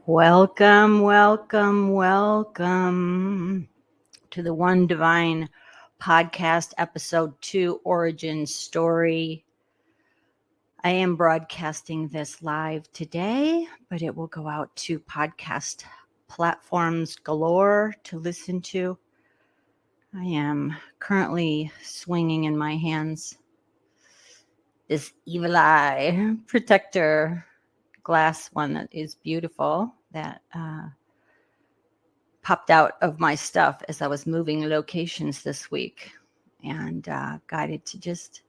Welcome, welcome, welcome to the One Divine Podcast, Episode 2, Origin Story. I am broadcasting this live today, but it will go out to podcast platforms galore to listen to. I am currently swinging in my hands this evil eye protector glass one that is beautiful that popped out of my stuff as I was moving locations this week and guided to just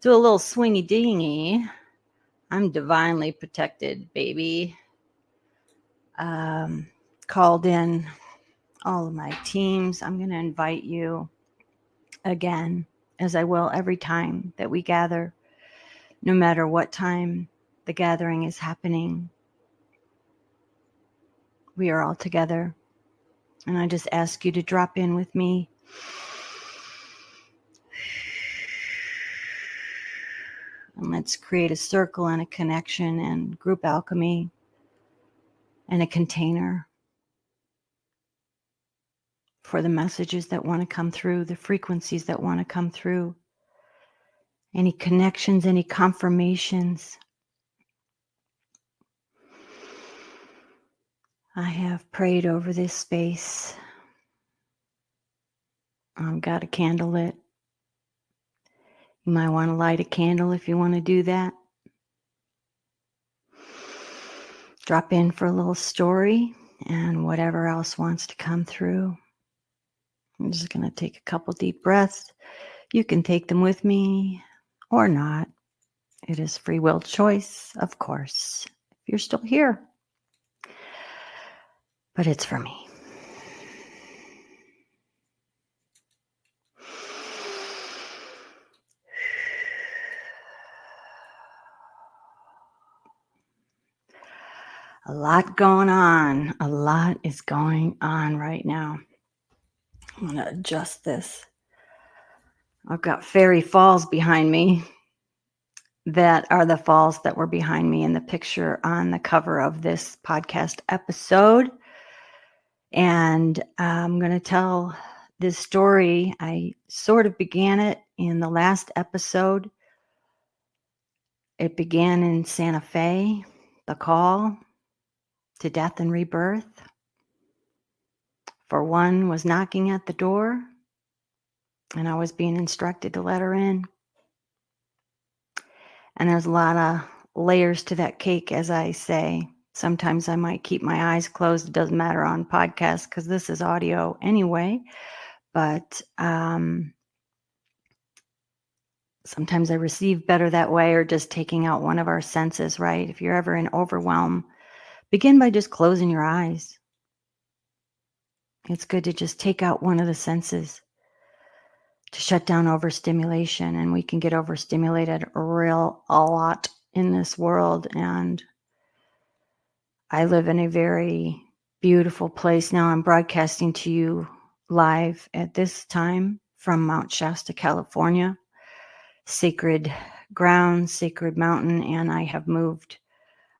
do a little swingy dingy. I'm divinely protected, baby. Called in all of my teams. I'm going to invite you again, as I will every time that we gather, no matter what time the gathering is happening. We are all together. And I just ask you to drop in with me. And let's create a circle and a connection and group alchemy and a container for the messages that want to come through, the frequencies that want to come through, any connections, any confirmations. I have prayed over this space. I've got a candle lit. You might want to light a candle if you want to do that. Drop in for a little story and whatever else wants to come through. I'm just going to take a couple deep breaths. You can take them with me or not. It is free will choice, of course, if you're still here. But it's for me. A lot going on. A lot is going on right now. I'm going to adjust this. I've got fairy falls behind me. That are the falls that were behind me in the picture on the cover of this podcast episode. And I'm going to tell this story. I sort of began it in the last episode. It began in Santa Fe, the call to death and rebirth. For one was knocking at the door, and I was being instructed to let her in. And there's a lot of layers to that cake, as I say. Sometimes I might keep my eyes closed. It doesn't matter on podcasts because this is audio anyway. But sometimes I receive better that way, or just taking out one of our senses, right? If you're ever in overwhelm, begin by just closing your eyes. It's good to just take out one of the senses to shut down overstimulation. And we can get overstimulated a lot in this world. And I live in a very beautiful place now. I'm broadcasting to you live at this time from Mount Shasta, California. Sacred ground, sacred mountain, and I have moved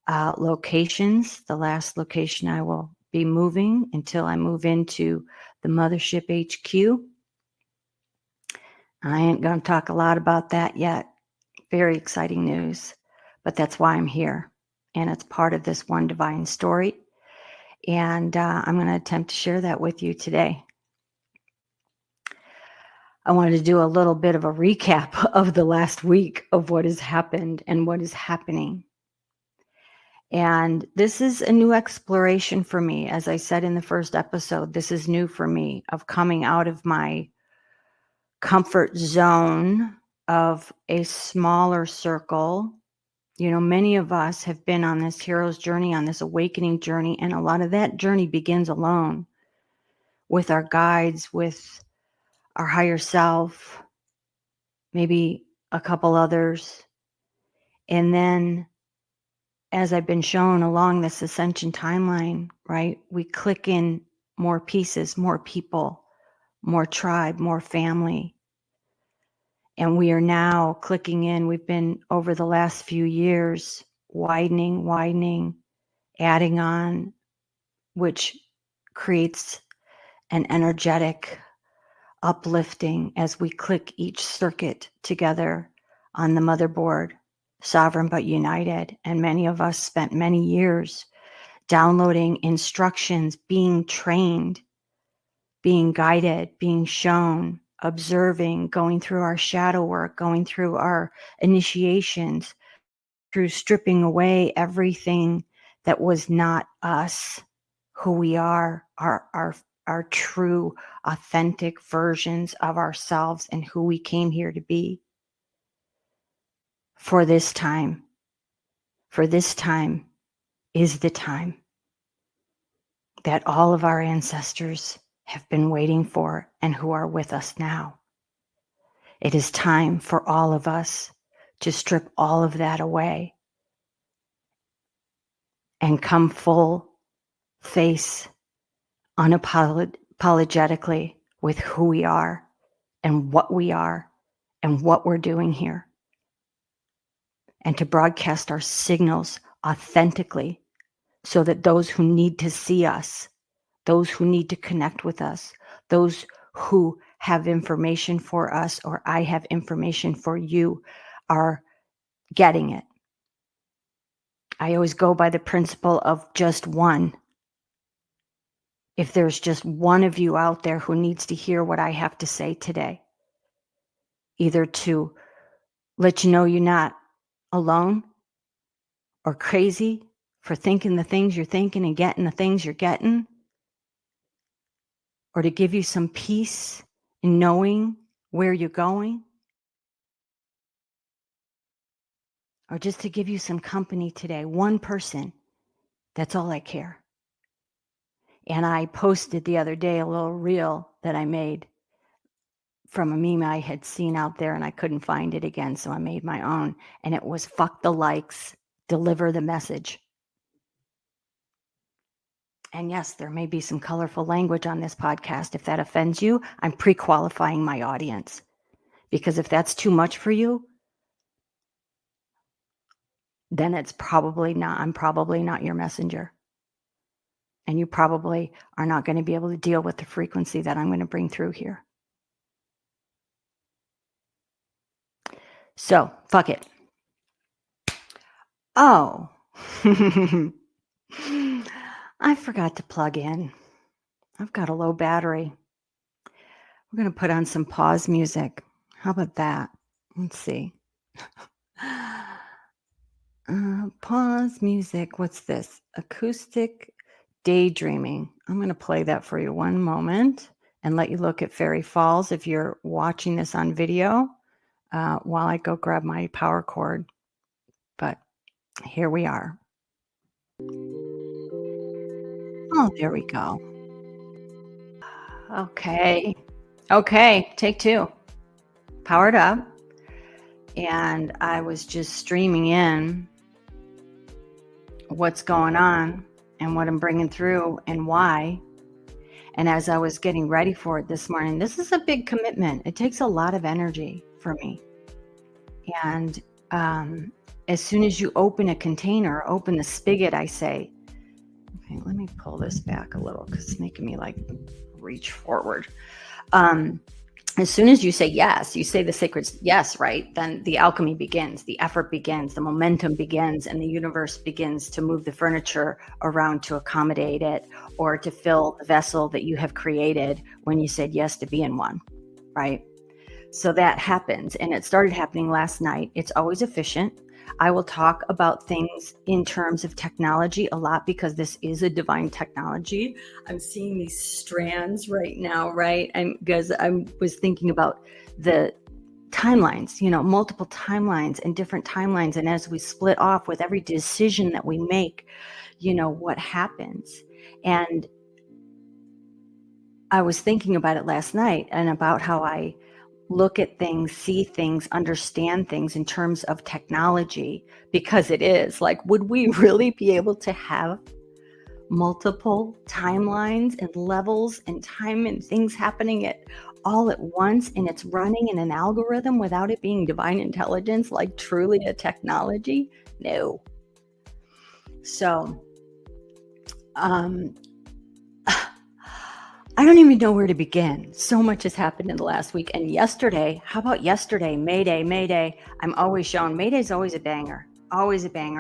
locations. The last location I will be moving until I move into the mothership HQ. I ain't going to talk a lot about that yet. Very exciting news, but that's why I'm here. And it's part of this one divine story. And I'm going to attempt to share that with you today. I wanted to do a little bit of a recap of the last week of what has happened and what is happening. And this is a new exploration for me. As I said in the first episode, this is new for me, of coming out of my comfort zone of a smaller circle. You know, many of us have been on this hero's journey, on this awakening journey, and a lot of that journey begins alone with our guides, with our higher self, maybe a couple others. And then, as I've been shown along this ascension timeline, right, we click in more pieces, more people, more tribe, more family. And we are now clicking in. We've been, over the last few years, widening, adding on, which creates an energetic uplifting as we click each circuit together on the motherboard, sovereign but united. And many of us spent many years downloading instructions, being trained, being guided, being shown, observing, going through our shadow work, going through our initiations, through stripping away everything that was not us, who we are, our true, authentic versions of ourselves and who we came here to be. For this time is the time that all of our ancestors have been waiting for and who are with us now. It is time for all of us to strip all of that away and come full face, unapologetically with who we are and what we're doing here. And to broadcast our signals authentically so that those who need to see us, those who need to connect with us, those who have information for us, or I have information for you, are getting it. I always go by the principle of just one. If there's just one of you out there who needs to hear what I have to say today, either to let you know you're not alone or crazy for thinking the things you're thinking and getting the things you're getting, or to give you some peace in knowing where you're going, or just to give you some company today, one person, that's all I care. And I posted the other day a little reel that I made from a meme I had seen out there, and I couldn't find it again, so I made my own. And it was, fuck the likes, deliver the message. And yes, there may be some colorful language on this podcast. If that offends you, I'm pre-qualifying my audience. Because if that's too much for you, then I'm probably not your messenger. And you probably are not going to be able to deal with the frequency that I'm going to bring through here. So, fuck it. Oh, I forgot to plug in. I've got a low battery. We're going to put on some pause music. How about that? Let's see. Pause music. What's this? Acoustic daydreaming. I'm going to play that for you one moment and let you look at Fairy Falls if you're watching this on video while I go grab my power cord. But here we are. Oh, there we go. Okay, take two. Powered up. And I was just streaming in what's going on and what I'm bringing through and why. And as I was getting ready for it this morning, this is a big commitment. It takes a lot of energy for me. And as soon as you open a container, open the spigot, I say, okay, let me pull this back a little because it's making me like reach forward. As soon as you say yes, you say the sacred yes, right? Then the alchemy begins, the effort begins, the momentum begins, and the universe begins to move the furniture around to accommodate it or to fill the vessel that you have created when you said yes to be in one, right? So that happens, and it started happening last night. It's always efficient. I will talk about things in terms of technology a lot because this is a divine technology. I'm seeing these strands right now, right? Because I was thinking about the timelines, multiple timelines and different timelines. And as we split off with every decision that we make, what happens. And I was thinking about it last night and about how I look at things, see things, understand things in terms of technology, because it is like, would we really be able to have multiple timelines and levels and time and things happening at all at once, and it's running in an algorithm without it being divine intelligence, like truly a technology? No. So I don't even know where to begin. So much has happened in the last week. And yesterday, how about yesterday? Mayday. I'm always shown Mayday's always a banger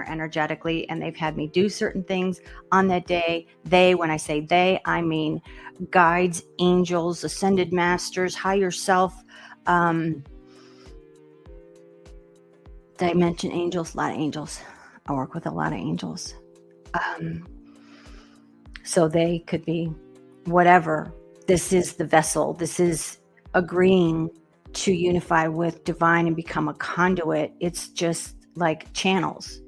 energetically. And they've had me do certain things on that day. When I say they, I mean guides, angels, ascended masters, higher self. Did I mention angels? A lot of angels. I work with a lot of angels. So they could be whatever. This is the vessel. This is agreeing to unify with divine and become a conduit. It's just like channels.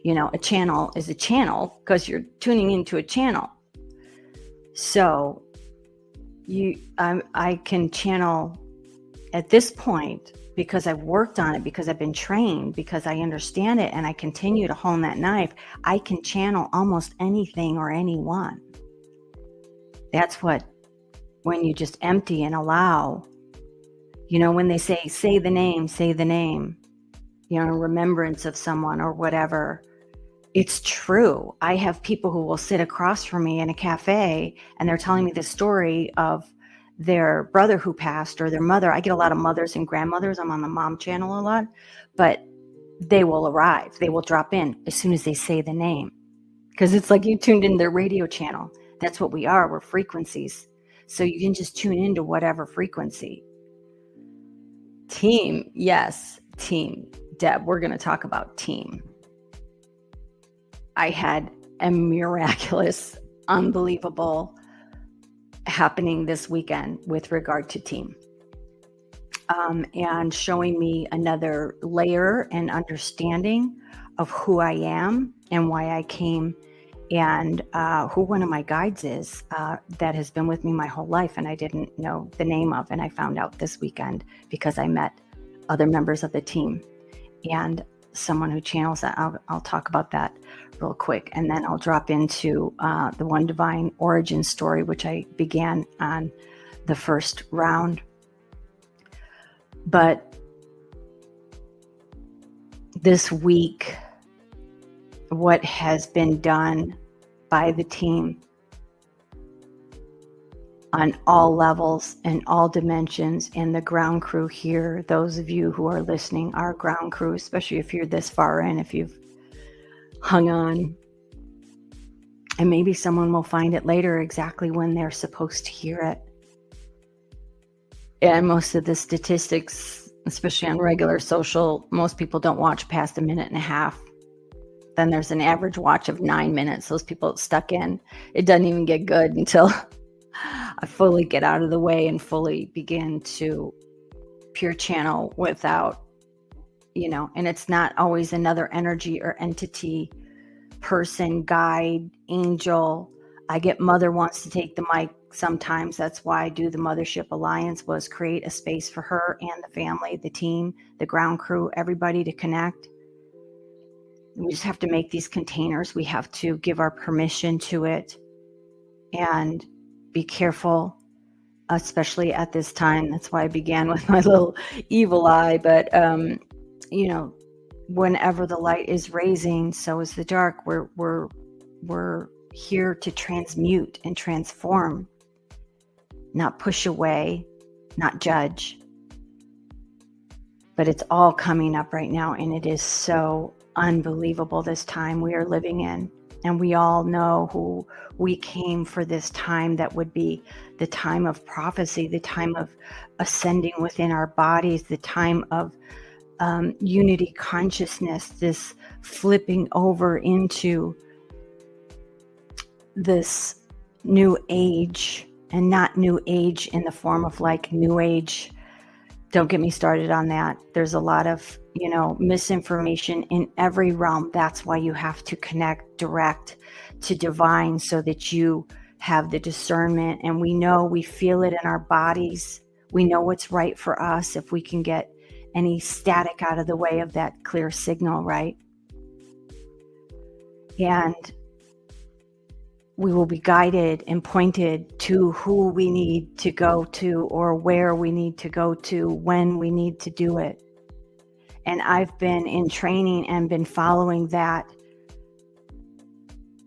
A channel is a channel because you're tuning into a channel. So I can channel at this point because I've worked on it, because I've been trained, because I understand it, and I continue to hone that knife. I can channel almost anything or anyone. That's when you just empty and allow, when they say the name, remembrance of someone or whatever, it's true. I have people who will sit across from me in a cafe and they're telling me the story of their brother who passed or their mother. I get a lot of mothers and grandmothers. I'm on the mom channel a lot, but they will arrive. They will drop in as soon as they say the name, because it's like you tuned in their radio channel. That's what we are. We're frequencies. So you can just tune into whatever frequency. Team. Yes. Team. Deb, we're going to talk about team. I had a miraculous, unbelievable happening this weekend with regard to team. And showing me another layer and understanding of who I am and why I came, and who one of my guides is that has been with me my whole life and I didn't know the name of. And I found out this weekend because I met other members of the team and someone who channels that. I'll talk about that real quick. And then I'll drop into the One Divine origin story, which I began on the first round. But this week, what has been done by the team on all levels and all dimensions, and the ground crew here, those of you who are listening, our ground crew, especially if you're this far in, if you've hung on, and maybe someone will find it later exactly when they're supposed to hear it. And most of the statistics, especially on regular social, most people don't watch past a minute and a half. Then there's an average watch of 9 minutes. Those people stuck in. It doesn't even get good until I fully get out of the way and fully begin to pure channel without, and it's not always another energy or entity, person, guide, angel. I get mother wants to take the mic sometimes. That's why I do the Mothership Alliance, was create a space for her and the family, the team, the ground crew, everybody to connect. We just have to make these containers. We have to give our permission to it and be careful, especially at this time. That's why I began with my little evil eye. But, whenever the light is raising, so is the dark. We're here to transmute and transform, not push away, not judge. But it's all coming up right now, and it is so unbelievable, this time we are living in. And we all know who we came for, this time that would be the time of prophecy, the time of ascending within our bodies, the time of unity consciousness, this flipping over into this new age, and not new age in the form of like new age. Don't get me started on that. There's a lot of, misinformation in every realm. That's why you have to connect direct to divine, so that you have the discernment. And we know, we feel it in our bodies. We know what's right for us if we can get any static out of the way of that clear signal, right? And we will be guided and pointed to who we need to go to or where we need to go to when we need to do it. And I've been in training and been following that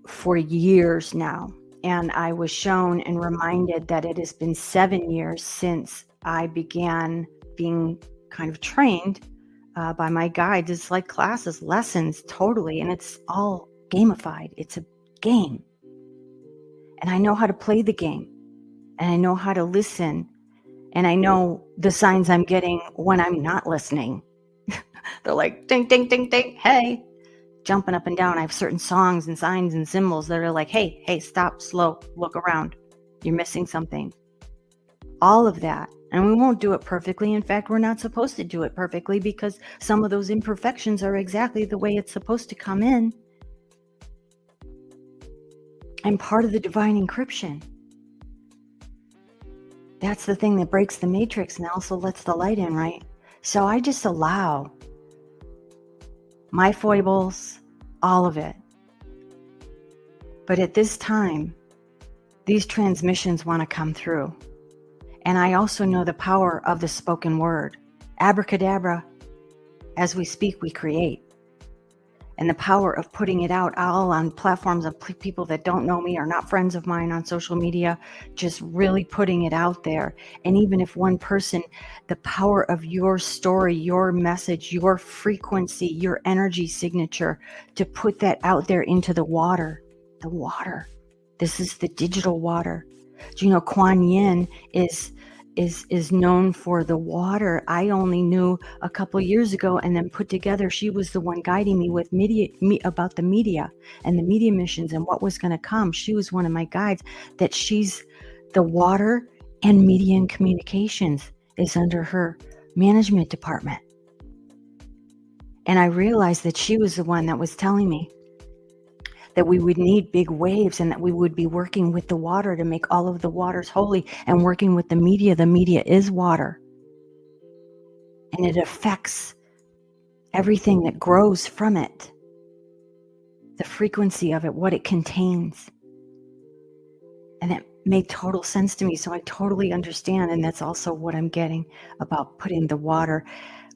for years now. And I was shown and reminded that it has been 7 years since I began being kind of trained by my guides. It's like classes, lessons, totally. And it's all gamified. It's a game. And I know how to play the game. And I know how to listen. And I know the signs I'm getting when I'm not listening. They're like, ding, ding, ding, ding, hey, jumping up and down. I have certain songs and signs and symbols that are like, hey, stop, slow, look around. You're missing something. All of that. And we won't do it perfectly. In fact, we're not supposed to do it perfectly because some of those imperfections are exactly the way it's supposed to come in. And part of the divine encryption. That's the thing that breaks the matrix and also lets the light in, right? So I just allow my foibles, all of it. But at this time, these transmissions want to come through. And I also know the power of the spoken word. Abracadabra, as we speak, we create. And the power of putting it out all on platforms of people that don't know me or not friends of mine on social media, just really putting it out there. And even if one person, the power of your story, your message, your frequency, your energy signature, to put that out there into the water. This is the digital water. Do you know Kuan Yin is known for the water? I only knew a couple years ago and then put together, she was the one guiding me with about the media and the media missions and what was going to come. She was one of my guides, that she's the water and media and communications is under her management department. And I realized that she was the one that was telling me that we would need big waves and that we would be working with the water to make all of the waters holy, and working with the media. The media is water. And it affects everything that grows from it. The frequency of it, what it contains. And it made total sense to me. So I totally understand. And that's also what I'm getting about putting the water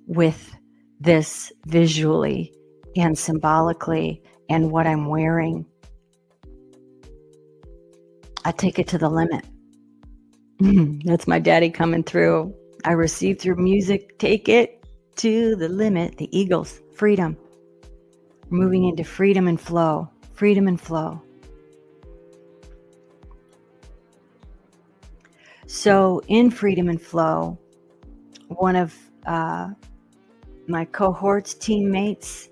with this visually and symbolically. And what I'm wearing, I take it to the limit. That's my daddy coming through. I receive through music, take it to the limit. The Eagles, freedom. Moving into freedom and flow. Freedom and flow. So in freedom and flow, one of my cohorts, teammates,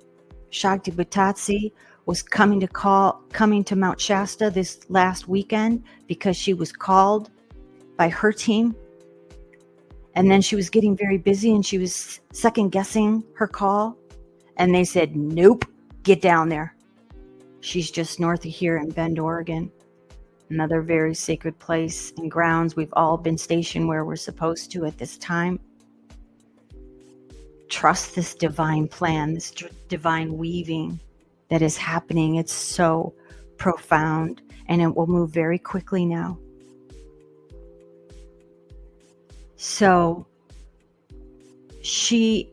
Shakti Buttatsi, was coming to Mount Shasta this last weekend because she was called by her team. And then she was getting very busy and she was second guessing her call. And they said, nope, get down there. She's just north of here in Bend, Oregon. Another very sacred place and grounds. We've all been stationed where we're supposed to at this time. Trust this divine plan, this divine weaving that is happening. It's so profound, and it will move very quickly now. So she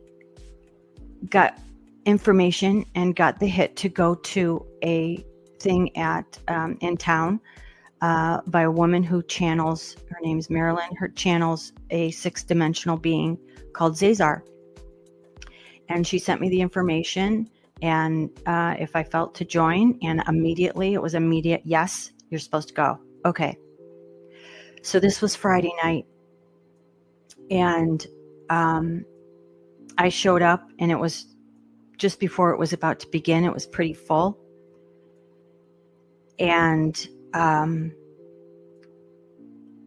got information and got the hit to go to a thing at in town by a woman who channels, her name's Marilyn, her channels a 6-dimensional being called Zazar. And she sent me the information and if I felt to join, and immediately, it was immediate, yes, you're supposed to go. Okay. So this was Friday night, and I showed up, and it was just before it was about to begin. It was pretty full. And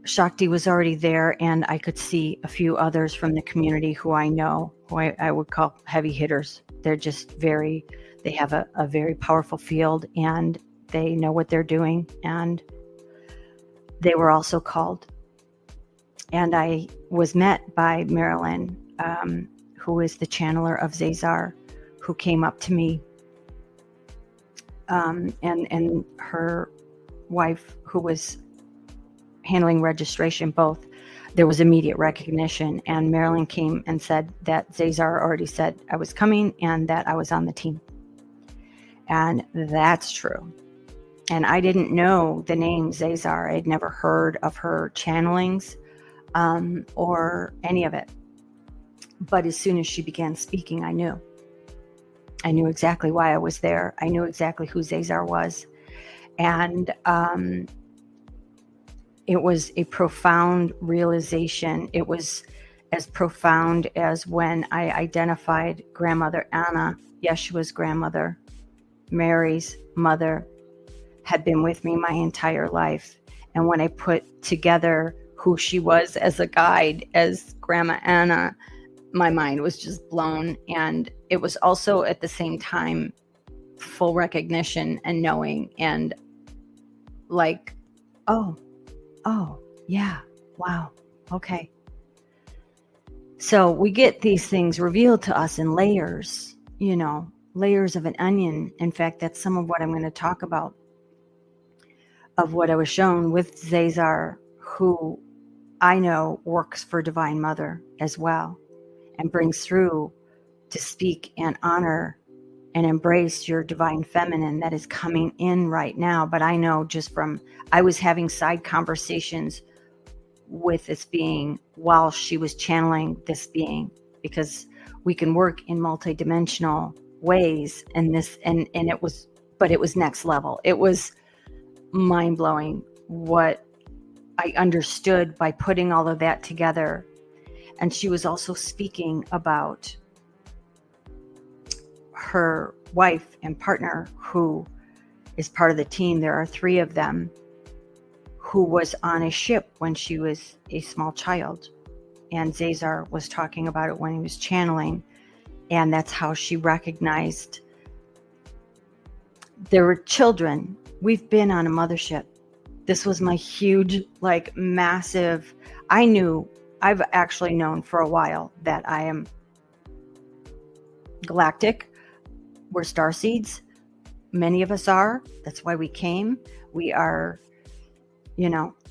Shakti was already there, and I could see a few others from the community who I know, who I would call heavy hitters. They're just they have a very powerful field, and they know what they're doing, and they were also called. And I was met by Marilyn, who is the channeler of Zazar, who came up to me, and her wife, who was handling registration. Both, there was immediate recognition, and Marilyn came and said that Zazar already said I was coming and that I was on the team. And that's true. And I didn't know the name Zazar. I'd never heard of her channelings or any of it. But as soon as she began speaking, I knew. I knew exactly why I was there. I knew exactly who Zazar was. And it was a profound realization. It was as profound as when I identified Grandmother Anna, Yeshua's grandmother, Mary's mother, had been with me my entire life. And when I put together who she was as a guide, as Grandma Anna, my mind was just blown. And it was also at the same time full recognition and knowing, and like, oh, yeah, wow, okay. So we get these things revealed to us in layers, layers of an onion. In fact, that's some of what I'm going to talk about, of what I was shown with Zazar, who I know works for Divine Mother as well, and brings through to speak and honor and embrace your divine feminine that is coming in right now. But I know just from, I was having side conversations with this being while she was channeling this being, because we can work in multidimensional ways, and it was next level. It was mind-blowing what I understood by putting all of that together. And she was also speaking about her wife and partner, who is part of the team. There are 3 of them, who was on a ship when she was a small child. And Zazar was talking about it when he was channeling. And that's how she recognized there were children. We've been on a mothership. This was my huge, massive, I've actually known for a while that I am galactic. We're starseeds. Many of us are. That's why we came. We are,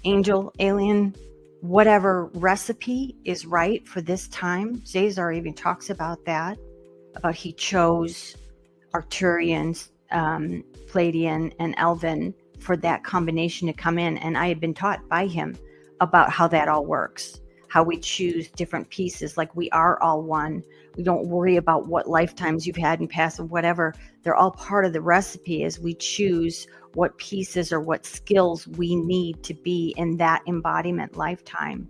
angel, alien, whatever recipe is right for this time. Zazar even talks about that, about he chose Arcturians, Palladian, and Elven for that combination to come in. And I had been taught by him about how that all works, how we choose different pieces. Like, we are all one. We don't worry about what lifetimes you've had in past or whatever. They're all part of the recipe as we choose what pieces or what skills we need to be in that embodiment lifetime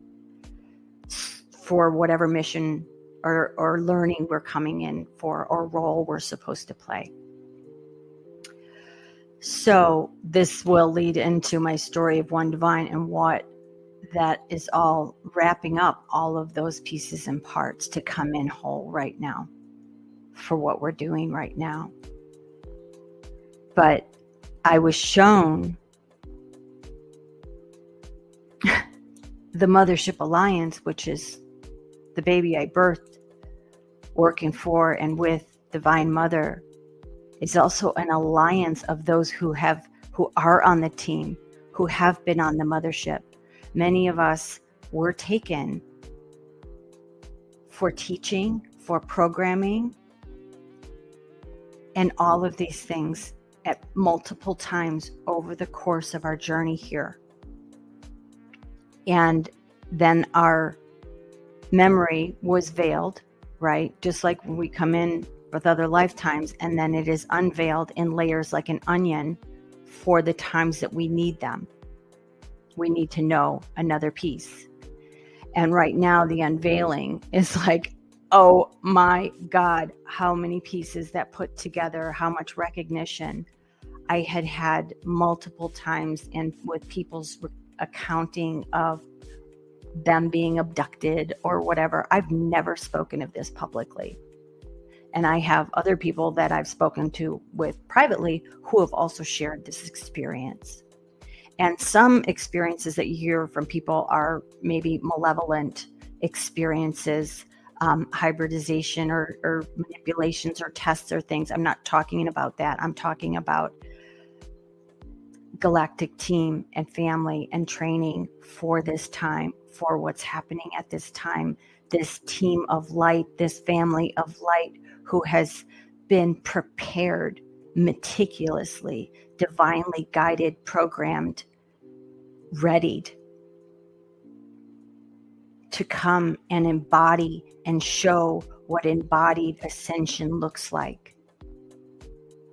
for whatever mission or learning we're coming in for, or role we're supposed to play. So this will lead into my story of One Divine and what that is all wrapping up, all of those pieces and parts to come in whole right now for what we're doing right now. But I was shown the Mothership Alliance, which is the baby I birthed, working for and with Divine Mother, is also an alliance of those who are on the team, who have been on the mothership. Many of us were taken for teaching, for programming, and all of these things at multiple times over the course of our journey here. And then our memory was veiled, right? Just like when we come in with other lifetimes, and then it is unveiled in layers like an onion for the times that we need them. We need to know another piece. And right now the unveiling is like, oh my God, how many pieces that put together, how much recognition I had multiple times, and with people's accounting of them being abducted or whatever. I've never spoken of this publicly. And I have other people that I've spoken to with privately who have also shared this experience. And some experiences that you hear from people are maybe malevolent experiences, hybridization or manipulations or tests or things. I'm not talking about that. I'm talking about galactic team and family and training for this time, for what's happening at this time. This team of light, this family of light who has been prepared meticulously, divinely guided, programmed, readied to come and embody and show what embodied ascension looks like,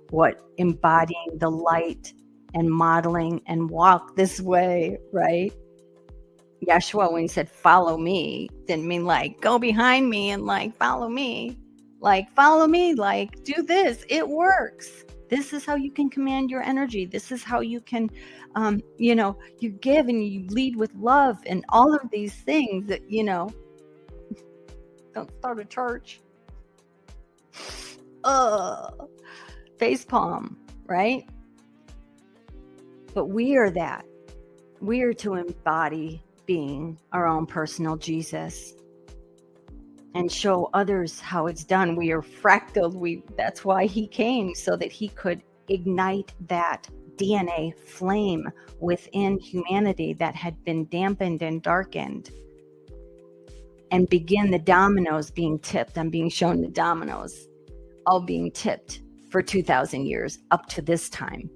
what embodying the light and modeling and walk this way, right? Yeshua, when he said follow me, didn't mean like go behind me and like follow me, like do this, it works. This is how you can command your energy. This is how you can you give and you lead with love and all of these things that don't start a church. Facepalm, right? But we are that. We are to embody being our own personal Jesus and show others how it's done. We are fractal. That's why he came, so that he could ignite that DNA flame within humanity that had been dampened and darkened, and begin the dominoes being tipped. I'm being shown the dominoes all being tipped for 2,000 years up to this time,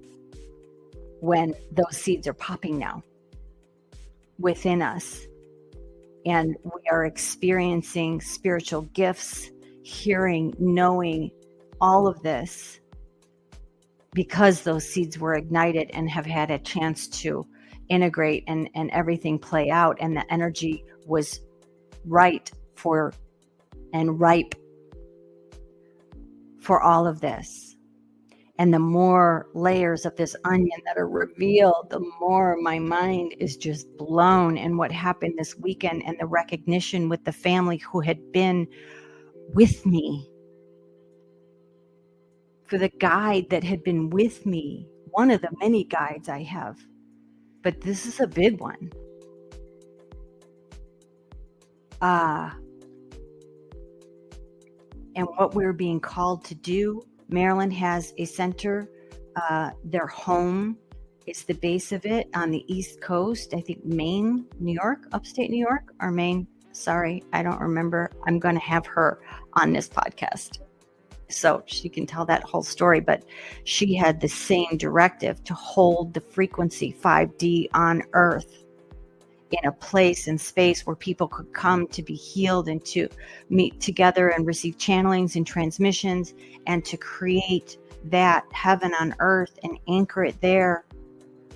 when those seeds are popping now within us, and we are experiencing spiritual gifts, hearing, knowing all of this because those seeds were ignited and have had a chance to integrate and everything play out, and the energy was right for and ripe for all of this. And the more layers of this onion that are revealed, the more my mind is just blown. And what happened this weekend, and the recognition with the family who had been with me, for the guide that had been with me, one of the many guides I have, but this is a big one. And what we're being called to do. Maryland has a center. Their home is the base of it on the East Coast. I think Maine, New York, upstate New York, or Maine. Sorry, I don't remember. I'm going to have her on this podcast so she can tell that whole story. But she had the same directive to hold the frequency 5D on Earth, in a place and space where people could come to be healed and to meet together and receive channelings and transmissions, and to create that heaven on earth and anchor it there.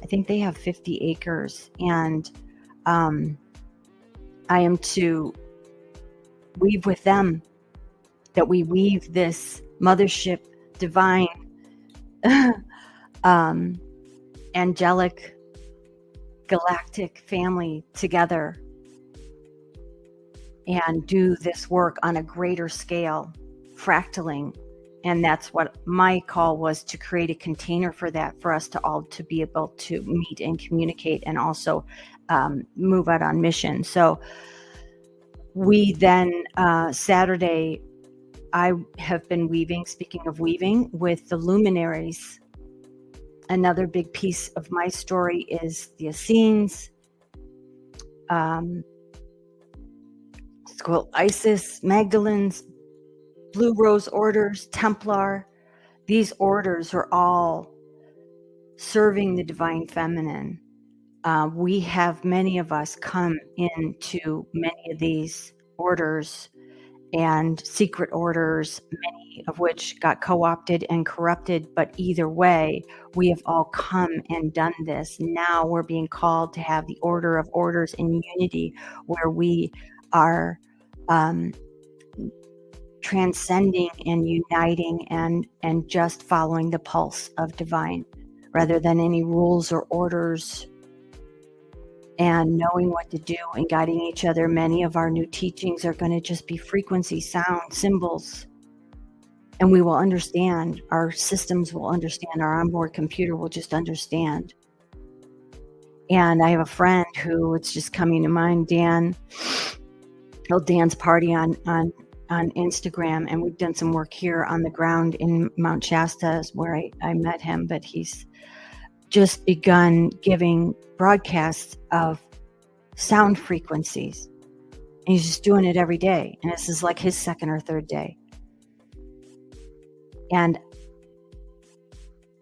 I think they have 50 acres, and I am to weave with them, that we weave this mothership divine angelic galactic family together and do this work on a greater scale, fractaling. And that's what my call was, to create a container for that, for us to all to be able to meet and communicate, and also move out on mission. So we then Saturday, I have been weaving, speaking of weaving, with the luminaries. Another big piece of my story is the Essenes, school Isis, Magdalens, Blue Rose orders, Templar. These orders are all serving the divine feminine. We have many of us come into many of these orders and secret orders, many of which got co-opted and corrupted. But either way, we have all come and done this. Now we're being called to have the order of orders in unity, where we are transcending and uniting and just following the pulse of divine, rather than any rules or orders, and knowing what to do and guiding each other. Many of our new teachings are going to just be frequency, sound, symbols, and we will understand. Our systems will understand. Our onboard computer will just understand. And I have a friend who, it's just coming to mind, Dan, Dan's party on Instagram, and we've done some work here on the ground in Mount Shasta is where I met him, but he's just begun giving broadcasts of sound frequencies. And he's just doing it every day. And this is like his second or third day. And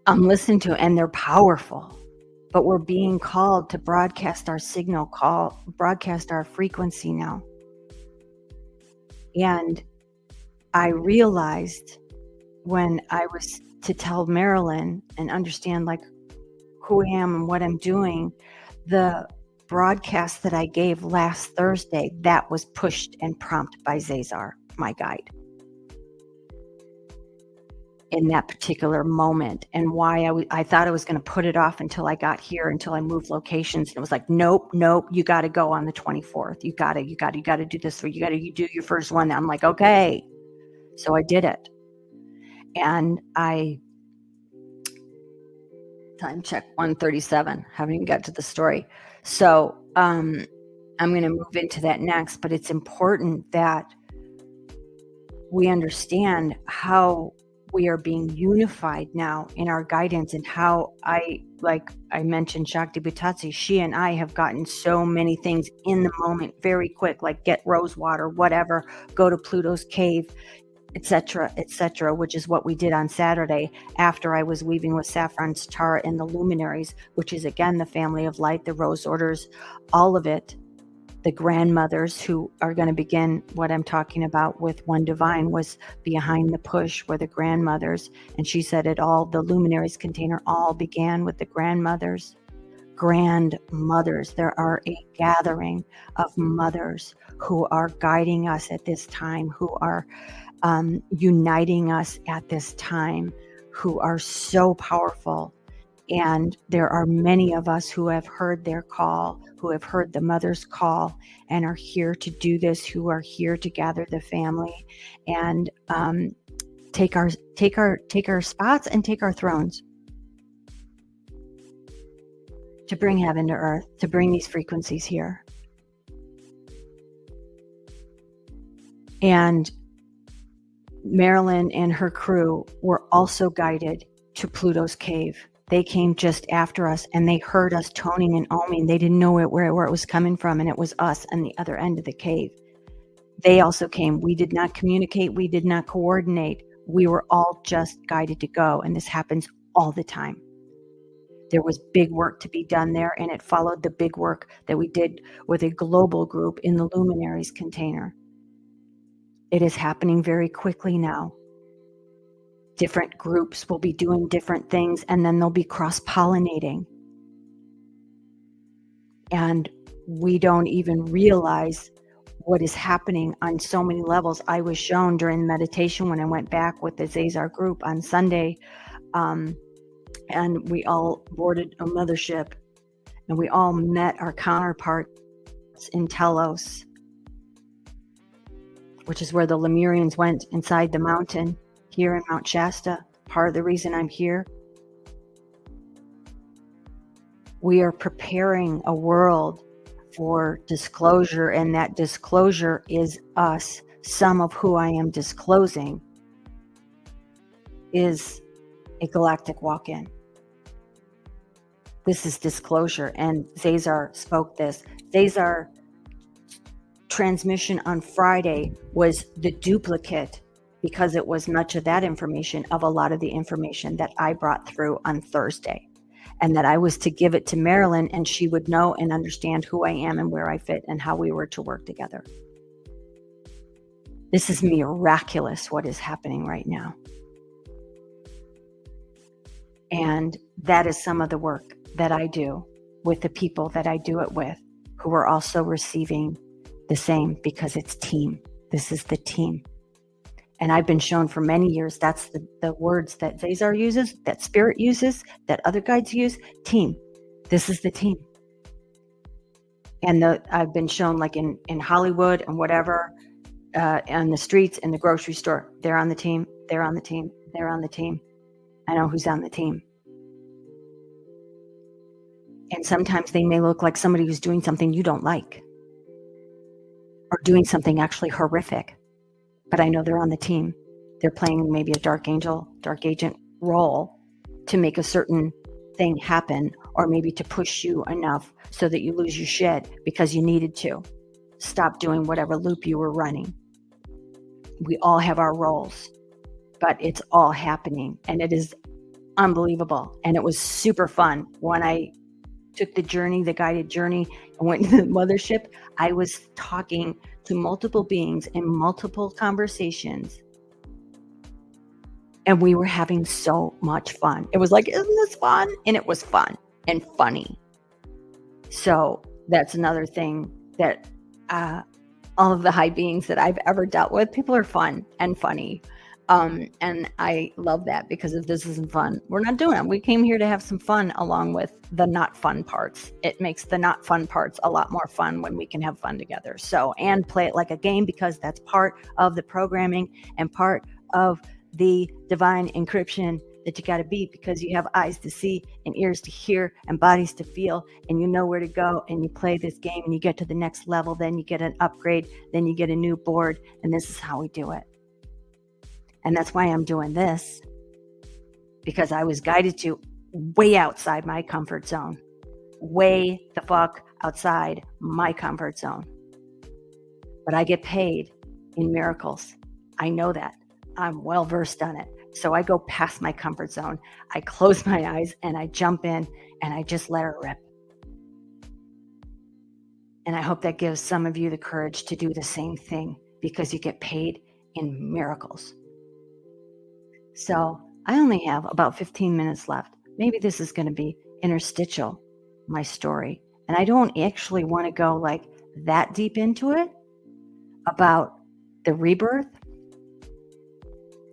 I'm listening to it, and they're powerful. But we're being called to broadcast our signal, broadcast our frequency now. And I realized when I was to tell Marilyn and understand like who I am and what I'm doing, the broadcast that I gave last Thursday, that was pushed and prompted by Zazar, my guide, in that particular moment. And why I thought I was going to put it off until I got here, until I moved locations. And it was like, nope, you got to go on the 24th. You got to do this, or you got to do your first one. I'm like, okay. So I did it. And time check 1:37. Haven't even got to the story. So I'm going to move into that next, but it's important that we understand how we are being unified now in our guidance, and how I mentioned Shakti Bhutatsi, she and I have gotten so many things in the moment very quick, like get rose water, whatever, go to Pluto's cave, etc., which is what we did on Saturday after I was weaving with Saffron Tara and the luminaries, which is again the family of light, the rose orders, all of it. The grandmothers who are going to begin what I'm talking about with One Divine was behind the push, were the grandmothers. And she said it all, the luminaries container all began with the grandmothers. Grandmothers. There are a gathering of mothers who are guiding us at this time, who are uniting us at this time, who are so powerful. And there are many of us who have heard their call, who have heard the mother's call, and are here to do this, who are here to gather the family and take our spots and take our thrones, to bring heaven to earth, to bring these frequencies here. And Marilyn and her crew were also guided to Pluto's cave. They came just after us, and they heard us toning and oming. They didn't know where it was coming from, and it was us on the other end of the cave. They also came. We did not communicate. We did not coordinate. We were all just guided to go, and this happens all the time. There was big work to be done there, and it followed the big work that we did with a global group in the luminaries container. It is happening very quickly now. Different groups will be doing different things, and then they'll be cross-pollinating. And we don't even realize what is happening on so many levels. I was shown during meditation when I went back with the Zazar group on Sunday, and we all boarded a mothership, and we all met our counterparts in Telos, which is where the Lemurians went inside the mountain here in Mount Shasta. Part of the reason I'm here. We are preparing a world for disclosure, and that disclosure is us. Some of who I am disclosing is a galactic walk-in. This is disclosure, and Zazar spoke this. Zazar transmission on Friday was the duplicate, because it was much of that information of a lot of the information that I brought through on Thursday, and that I was to give it to Marilyn, and she would know and understand who I am and where I fit and how we were to work together. This is miraculous what is happening right now. And that is some of the work that I do with the people that I do it with, who are also receiving the same, because it's team. This is the team. And I've been shown for many years, that's the words that Zazar uses, that Spirit uses, that other guides use, team. This is the team. And I've been shown, like in Hollywood and whatever, on the streets, in the grocery store, they're on the team, they're on the team, they're on the team. I know who's on the team. And sometimes they may look like somebody who's doing something you don't like or doing something actually horrific. But I know they're on the team. They're playing maybe a dark angel, dark agent role to make a certain thing happen, or maybe to push you enough so that you lose your shit because you needed to stop doing whatever loop you were running. We all have our roles, but it's all happening, and it is unbelievable. And it was super fun when I took the journey, the guided journey, and went to the mothership. I was talking to multiple beings in multiple conversations, and we were having so much fun. It was like, isn't this fun? And it was fun and funny. So that's another thing that all of the high beings that I've ever dealt with, people are fun and funny. And I love that, because if this isn't fun, we're not doing it. We came here to have some fun along with the not fun parts. It makes the not fun parts a lot more fun when we can have fun together. So, and play it like a game, because that's part of the programming and part of the divine encryption that you got to beat, because you have eyes to see and ears to hear and bodies to feel, and you know where to go, and you play this game and you get to the next level, then you get an upgrade, then you get a new board, and this is how we do it. And that's why I'm doing this, because I was guided to way outside my comfort zone, way the fuck outside my comfort zone. But I get paid in miracles. I know that. I'm well versed on it. So I go past my comfort zone. I close my eyes and I jump in and I just let her rip. And I hope that gives some of you the courage to do the same thing, because you get paid in miracles. So I only have about 15 minutes left. Maybe this is going to be interstitial, my story. And I don't actually want to go like that deep into it about the rebirth.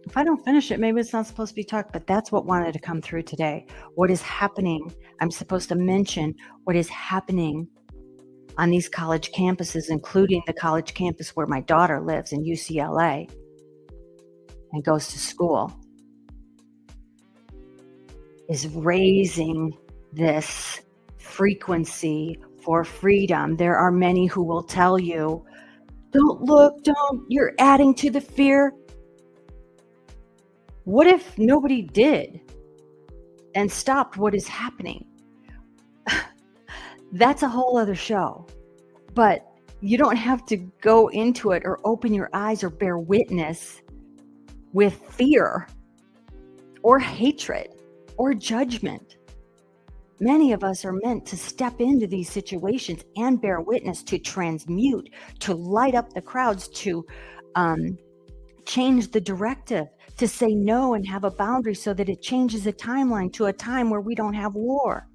If I don't finish it, maybe it's not supposed to be talked, but that's what wanted to come through today. What is happening? I'm supposed to mention what is happening on these college campuses, including the college campus where my daughter lives in UCLA and goes to school, is raising this frequency for freedom. There are many who will tell you, don't look, don't, you're adding to the fear. What if nobody did and stopped what is happening? That's a whole other show. But you don't have to go into it or open your eyes or bear witness with fear or hatred or judgment. Many of us are meant to step into these situations and bear witness, to transmute, to light up the crowds, to change the directive, to say no and have a boundary so that it changes a timeline to a time where we don't have war.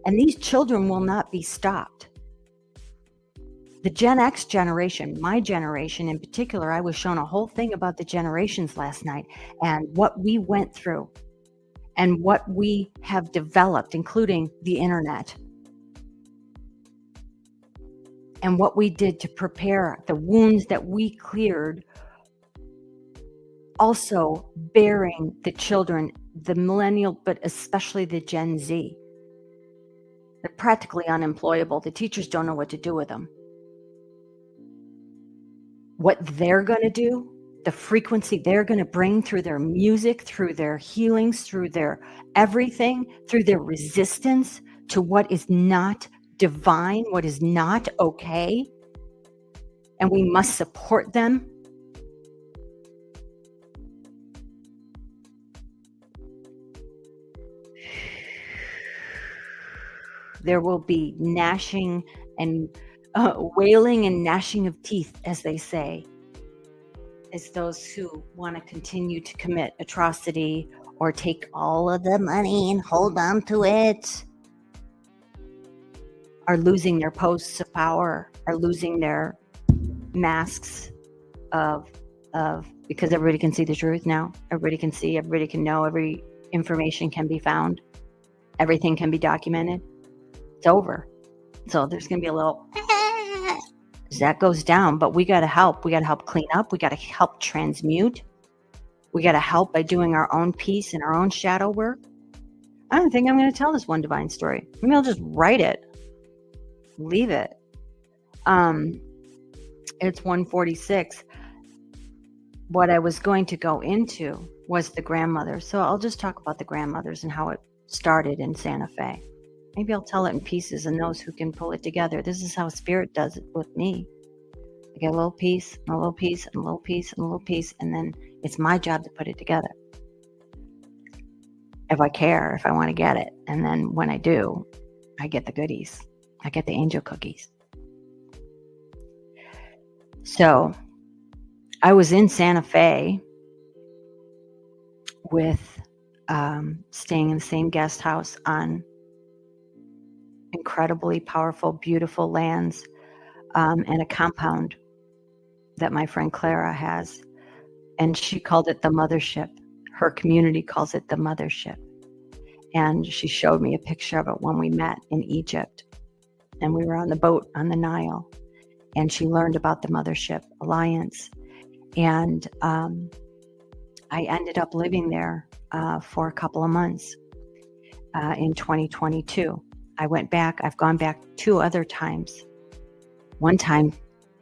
And these children will not be stopped. The Gen X generation, my generation in particular, I was shown a whole thing about the generations last night and what we went through and what we have developed, including the internet, and what we did to prepare, the wounds that we cleared, also bearing the children, the millennial, but especially the Gen Z. They're practically unemployable. The teachers don't know what to do with them. What they're going to do, the frequency they're going to bring through their music, through their healings, through their everything, through their resistance to what is not divine, what is not okay. And we must support them. There will be gnashing and wailing and gnashing of teeth, as they say, as those who want to continue to commit atrocity or take all of the money and hold on to it are losing their posts of power, are losing their masks of because everybody can see the truth now. Everybody can see, everybody can know, every information can be found, everything can be documented. It's over. So there's going to be a little as that goes down, but we got to help. We got to help clean up. We got to help transmute. We got to help by doing our own peace and our own shadow work. I don't think I'm going to tell this one divine story. Maybe I'll just write it, leave it. It's 1:46. What I was going to go into was the grandmother. So I'll just talk about the grandmothers and how it started in Santa Fe. Maybe I'll tell it in pieces, and those who can pull it together. This is how Spirit does it with me. I get a little piece, and a little piece, and a little piece, and a little piece, and then it's my job to put it together. If I care, if I want to get it. And then when I do, I get the goodies. I get the angel cookies. So I was in Santa Fe with staying in the same guest house on incredibly powerful, beautiful lands, and a compound that my friend Clara has. And she called it the mothership. Her community calls it the mothership. And she showed me a picture of it when we met in Egypt. And we were on the boat on the Nile. And she learned about the Mothership Alliance. And I ended up living there for a couple of months in 2022. I went back. I've gone back 2 other times. One time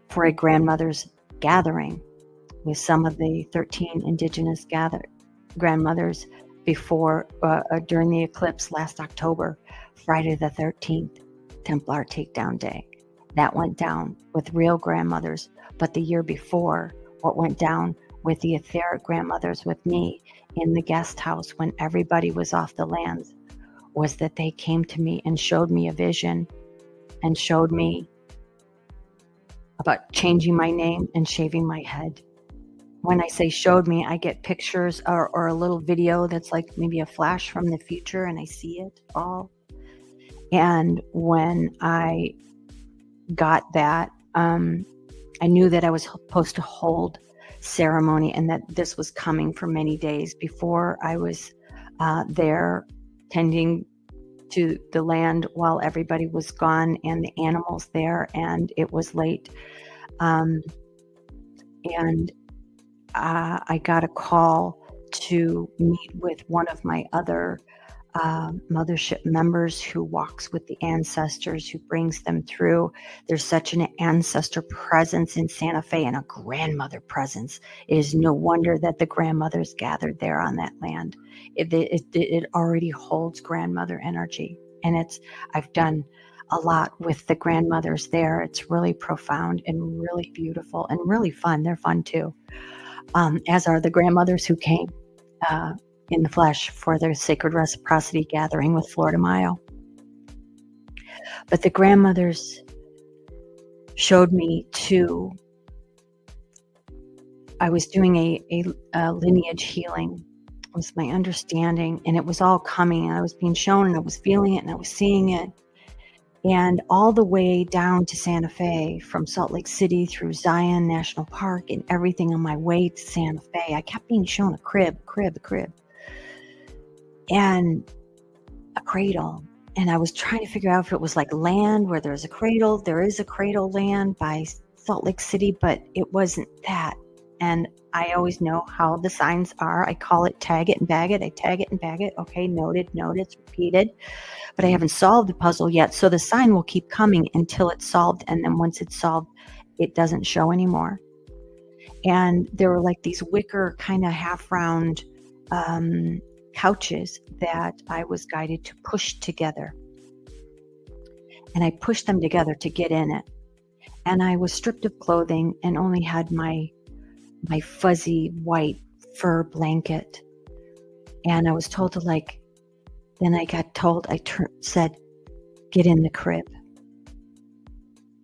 for a grandmother's gathering with some of the 13 indigenous grandmothers before during the eclipse last October, Friday the 13th, Templar Takedown Day. That went down with real grandmothers. But the year before, what went down with the etheric grandmothers with me in the guest house when everybody was off the lands was that they came to me and showed me a vision and showed me about changing my name and shaving my head. When I say showed me, I get pictures or a little video that's like maybe a flash from the future, and I see it all. And when I got that, I knew that I was supposed to hold ceremony and that this was coming for many days before I was there tending to the land while everybody was gone and the animals there, and it was late. And I got a call to meet with one of my other mothership members who walks with the ancestors, who brings them through. There's such an ancestor presence in Santa Fe and a grandmother presence. It is no wonder that the grandmothers gathered there on that land. It already holds grandmother energy, and I've done a lot with the grandmothers there. It's really profound and really beautiful and really fun. They're fun too, as are the grandmothers who came in the flesh for their sacred reciprocity gathering with Florida Mayo. But the grandmothers showed me I was doing a lineage healing, was my understanding, and it was all coming, and I was being shown, and I was feeling it, and I was seeing it. And all the way down to Santa Fe, from Salt Lake City through Zion National Park and everything on my way to Santa Fe, I kept being shown a crib, and a cradle. And I was trying to figure out if it was like land where there's a cradle. There is a cradle land by Salt Lake City, but it wasn't that. And I always know how the signs are. I call it tag it and bag it. I tag it and bag it. Okay, noted, it's repeated. But I haven't solved the puzzle yet. So the sign will keep coming until it's solved. And then once it's solved, it doesn't show anymore. And there were like these wicker kind of half round couches that I was guided to push together. And I pushed them together to get in it. And I was stripped of clothing and only had my fuzzy white fur blanket. And I was told to then I got told, said, get in the crib.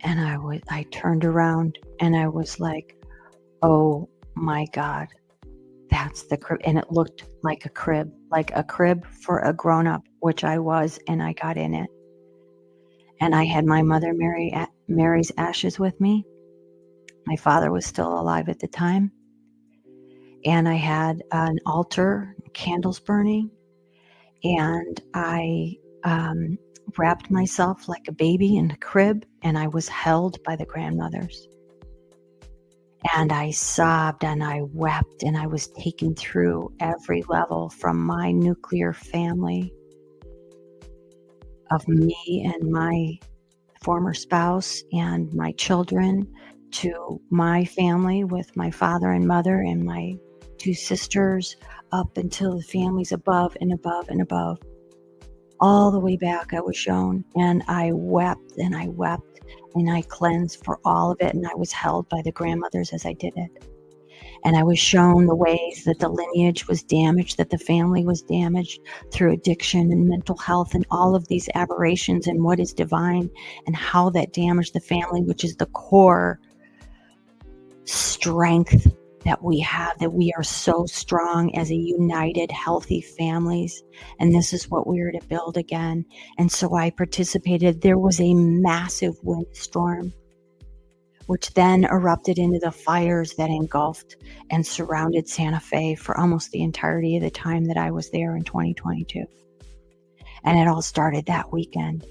And I turned around and I was like, oh my God, that's the crib. And it looked like a crib for a grown-up, which I was, and I got in it. And I had my mother Mary's ashes with me. My father was still alive at the time. And I had an altar, candles burning, and I wrapped myself like a baby in a crib, and I was held by the grandmothers. And I sobbed and I wept, and I was taken through every level from my nuclear family of me and my former spouse and my children to my family with my father and mother and my two sisters, up until the families above and above and above. All the way back I was shown, and I wept and I wept and I cleansed for all of it, and I was held by the grandmothers as I did it. And I was shown the ways that the lineage was damaged, that the family was damaged through addiction and mental health and all of these aberrations and what is divine, and how that damaged the family, which is the core strength that we have, that we are so strong as a united, healthy families. And this is what we are to build again. And so I participated. There was a massive windstorm, which then erupted into the fires that engulfed and surrounded Santa Fe for almost the entirety of the time that I was there in 2022. And it all started that weekend.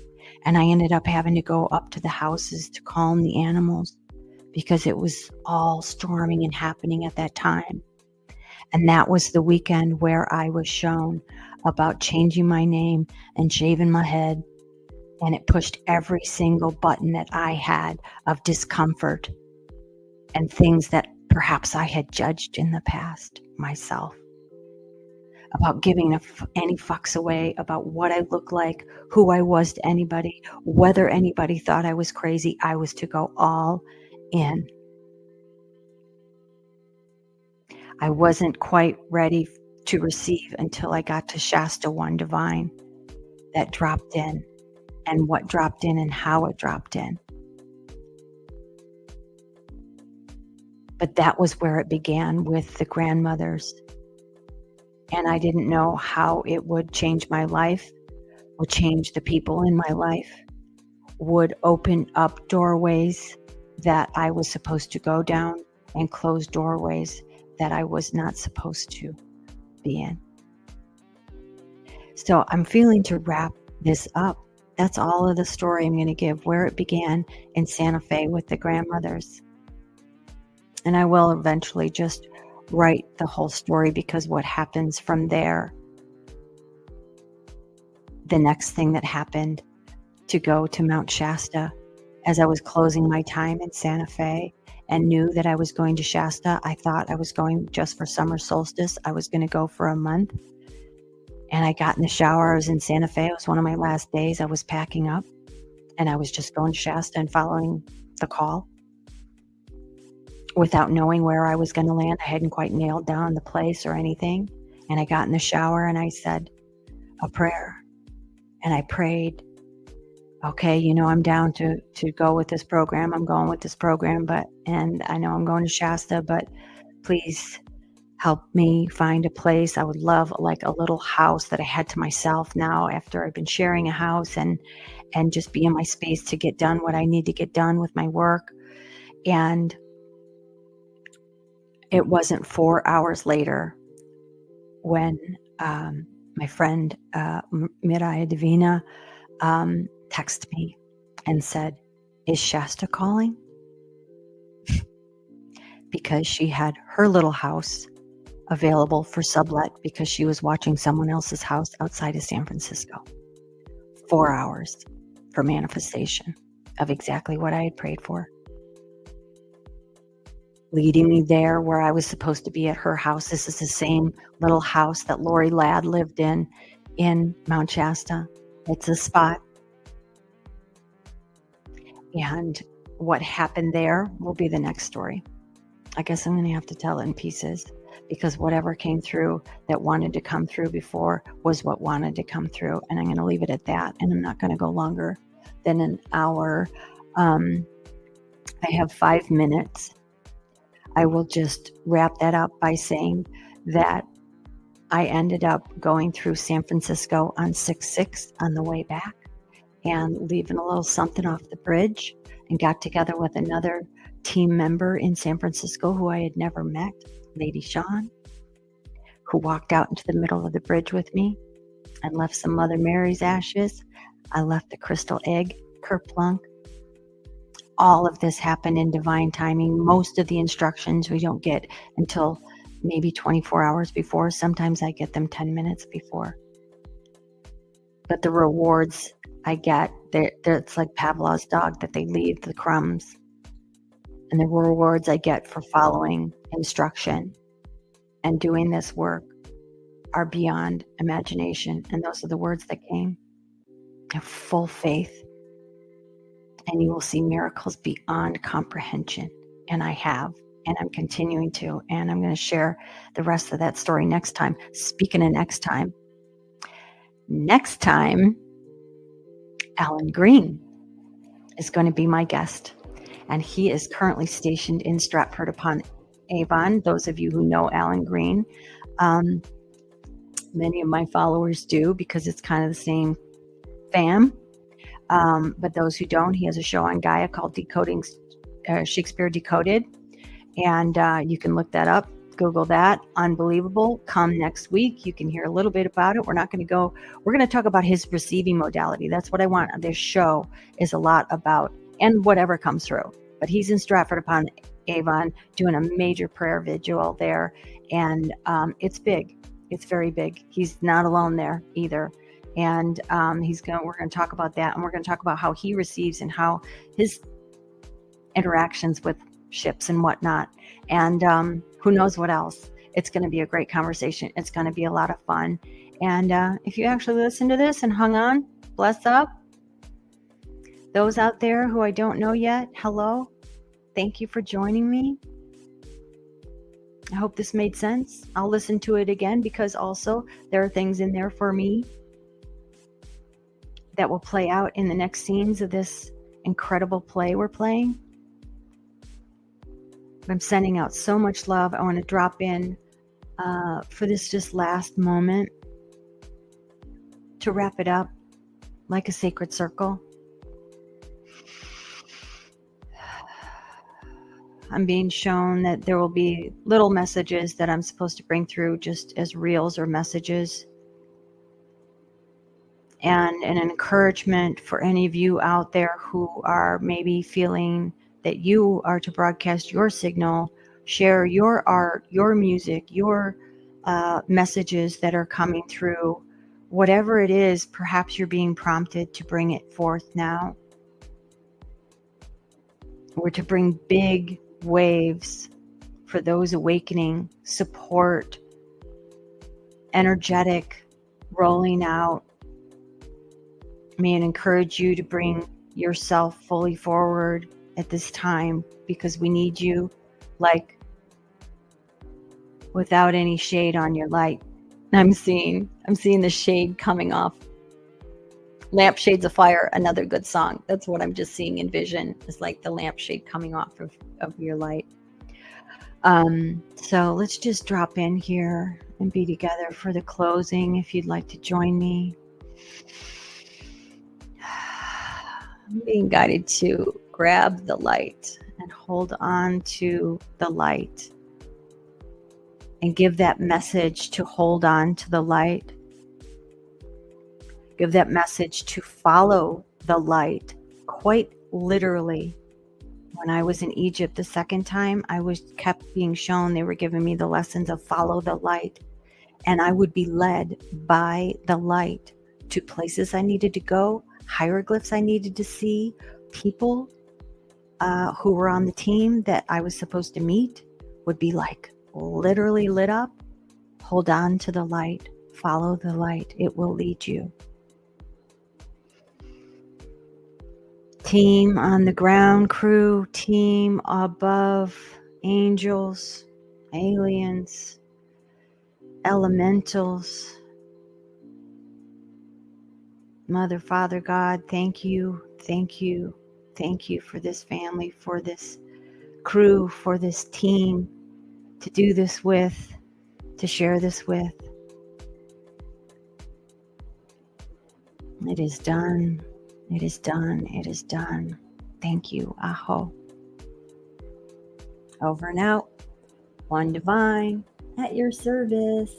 And I ended up having to go up to the houses to calm the animals because it was all storming and happening at that time. And that was the weekend where I was shown about changing my name and shaving my head. And it pushed every single button that I had of discomfort and things that perhaps I had judged in the past myself, about giving any fucks away about what I looked like, who I was to anybody, whether anybody thought I was crazy. I was to go all in. I wasn't quite ready to receive until I got to Shasta One Divine that dropped in, and what dropped in and how it dropped in. But that was where it began with the grandmothers. And I didn't know how it would change my life, would change the people in my life, would open up doorways that I was supposed to go down and close doorways that I was not supposed to be in. So I'm feeling to wrap this up. That's all of the story I'm going to give, where it began in Santa Fe with the grandmothers. And I will eventually just write the whole story, because what happens from there, the next thing that happened to go to Mount Shasta, as I was closing my time in Santa Fe and knew that I was going to Shasta, I thought I was going just for summer solstice. I was going to go for a month. And I got in the shower. I was in Santa Fe. It was one of my last days. I was packing up and I was just going to Shasta and following the call without knowing where I was going to land. I hadn't quite nailed down the place or anything. And I got in the shower and I said a prayer, and I prayed, okay, I'm down to go with this program. I'm going with this program, and I know I'm going to Shasta, but please help me find a place. I would love like a little house that I had to myself now, after I've been sharing a house, and just be in my space to get done what I need to get done with my work. And it wasn't 4 hours later when my friend Miraya Divina texted me and said, "Is Shasta calling?" Because she had her little house available for sublet because she was watching someone else's house outside of San Francisco. 4 hours for manifestation of exactly what I had prayed for. Leading me there where I was supposed to be, at her house. This is the same little house that Lori Ladd lived in Mount Shasta. It's a spot. And what happened there will be the next story. I guess I'm going to have to tell it in pieces, because whatever came through that wanted to come through before was what wanted to come through. And I'm going to leave it at that. And I'm not going to go longer than an hour. I have 5 minutes. I will just wrap that up by saying that I ended up going through San Francisco on 6/6 on the way back, and leaving a little something off the bridge, and got together with another team member in San Francisco who I had never met, Lady Sean, who walked out into the middle of the bridge with me and left some Mother Mary's ashes. I left the crystal egg, kerplunk. All of this happened in divine timing. Most of the instructions we don't get until maybe 24 hours before. Sometimes I get them 10 minutes before. But the rewards I get. It's like Pavlov's dog, that they leave the crumbs. And the rewards I get for following instruction and doing this work are beyond imagination. And those are the words that came. Have full faith, and you will see miracles beyond comprehension. And I have, and I'm continuing to, and I'm going to share the rest of that story next time. Speaking of next time, Alan Green is going to be my guest, and he is currently stationed in Stratford upon Avon. Those of you who know Alan Green, many of my followers do, because it's kind of the same fam. But those who don't, he has a show on Gaia called Decoding Shakespeare Decoded, and you can look that up. Google that. Unbelievable. Come next week. You can hear a little bit about it. We're going to talk about his receiving modality. That's what I want. This show is a lot about, and whatever comes through. But he's in Stratford upon Avon doing a major prayer vigil there. And it's big. It's very big. He's not alone there either. And we're going to talk about that. And we're going to talk about how he receives and how his interactions with ships and whatnot. And who knows what else. It's going to be a great conversation. It's going to be a lot of fun. And if you actually listened to this and hung on, bless up. Those out there who I don't know yet, hello. Thank you for joining me. I hope this made sense. I'll listen to it again, because also there are things in there for me that will play out in the next scenes of this incredible play we're playing. I'm sending out so much love. I want to drop in for this just last moment to wrap it up like a sacred circle. I'm being shown that there will be little messages that I'm supposed to bring through just as reels or messages. And an encouragement for any of you out there who are maybe feeling that you are to broadcast your signal, share your art, your music, your messages that are coming through. Whatever it is, perhaps you're being prompted to bring it forth now. Or to bring big waves for those awakening, support, energetic, rolling out. May it encourage you to bring yourself fully forward at this time, because we need you, like, without any shade on your light. I'm seeing the shade coming off. Lampshades of Fire, another good song. That's what I'm just seeing in vision. It's like the lampshade coming off of your light. So let's just drop in here and be together for the closing. If you'd like to join me. I'm being guided to grab the light and hold on to the light and give that message to hold on to the light. Give that message to follow the light. Quite literally, when I was in Egypt the second time, I was kept being shown, they were giving me the lessons of follow the light. And I would be led by the light to places I needed to go, hieroglyphs I needed to see, people who were on the team that I was supposed to meet would be like literally lit up. Hold on to the light. Follow the light. It will lead you. Team on the ground, crew, team above, angels, aliens, elementals. Mother, Father, God, thank you, thank you, thank you for this family, for this crew, for this team to do this with, to share this with. It is done. It is done. It is done. Thank you. Aho. Over and out. One Divine at your service.